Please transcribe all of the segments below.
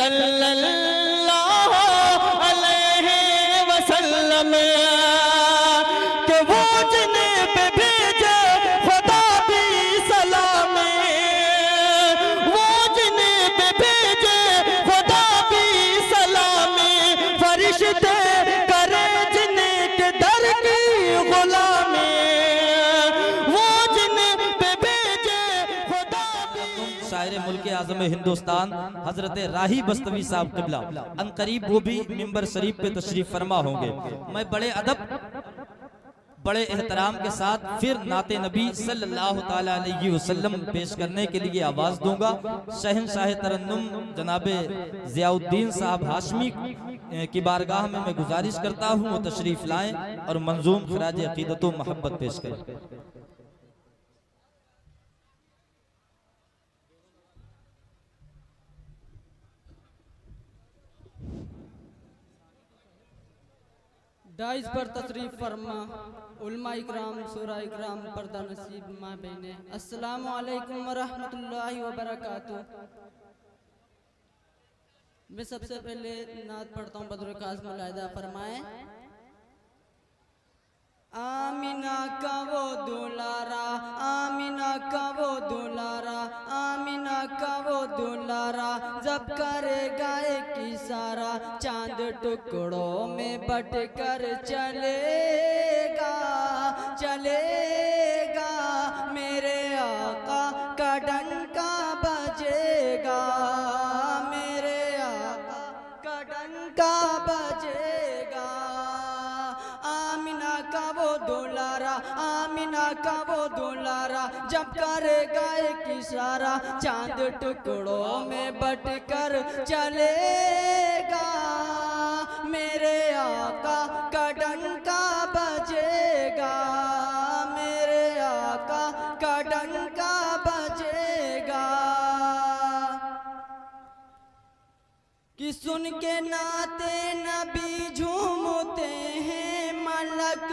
सल्लल्लाहु अलैहि वसल्लम के वो जिन्हें पे भेजे खुदा भी सलाम, वो जिन्हें पे भेजे खुदा भी सलाम, फरिश्ते करे जिन्हें के दर की गुलामी, वो जिन्हें पे भेजे खुदा भी। शायर मुल्क आज़म हिंदुस्तान हजरत राही बस्तवी साहब क़िबला अनकरीब वो भी मिंबर शरीफ पे तशरीफ फरमा होंगे। मैं बड़े अदब बड़े एहतराम के साथ फिर नाते नबी सल्लल्लाहु ताला अलैहि वसल्लम पेश करने के लिए आवाज दूंगा। शहंशाह तरन्नुम जनाबे ज़ियाउद्दीन साहब हाशमी की बारगाह में मैं गुजारिश करता हूँ वो तशरीफ लाएं और मंजूम खराज अकीदत व मोहब्बत पेश करें। डाइस पर तशरीफ फरमा उलमा इकराम सूरा इकराम पर्दा नसीब माँ बहने, अस्सलामु अलैकुम व रहमतुल्लाहि व बरकातुहू। मैं सबसे पहले नात पढ़ता हूँ, बदर काज़ मुलाहिदा फरमाए। आमिना का वो दुलारा, आमिना का वो दुलारा, आमिना का वो दुलारा, जब करेगा एक इशारा चांद टुकड़ों में बट कर चलेगा, चलेगा मेरे आका का डंका बजेगा, मेरे आका का डंका बजेगा। आमिना का वो दुलारा, आमिना का वो दुलारा, जब करेगा एक इशारा चांद टुकड़ों में बट कर चलेगा, मेरे आका का डंका बजेगा, मेरे आका का डंका बजेगा। कि सुन के नाते नबी झूमते हैं मलक,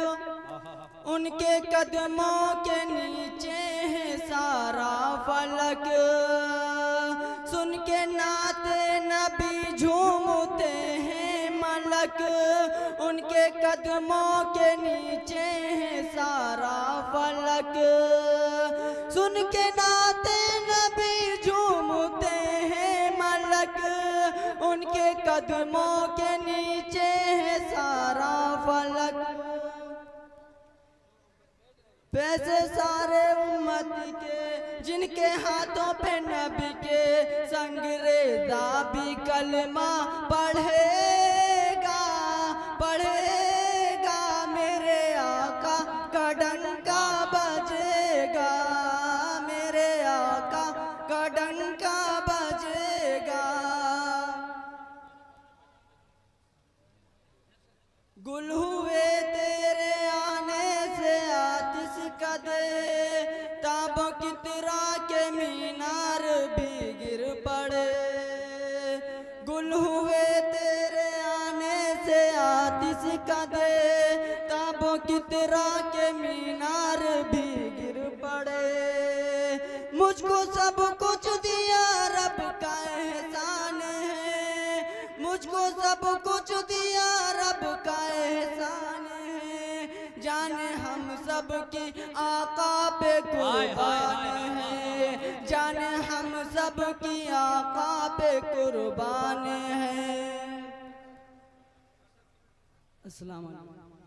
उनके कदमों के नीचे है सारा फलक। सुन के नाते नबी झूमते हैं मलक, उनके कदमों के नीचे है सारा फलक। सुन के नाते नबी झूमते हैं मलक, उनके कदमों के नीचे है सारा फलक। पैसे सारे उम्मत के जिनके हाथों पे नबी के संगरेज़ा भी कलमा पढ़ेगा, पढ़ेगा मेरे आका का डंका बजेगा, मेरे आका का डंका बजेगा। गुल हुए तेरे आने से आतिश कदे, ताबों की तरह के मीनार भी गिर पड़े। गुल हुए तेरे आने से आतिश कदे, ताबों की तरह के मीनार भी गिर पड़े। मुझको सब कुछ दिया रब का एहसान है, मुझको सब कुछ दिया रब का एहसान है। जाने हम सब की आका पे कुर्बान है, जाने हम सब की आका पे कुर्बान है। अस्सलाम वालेकुम।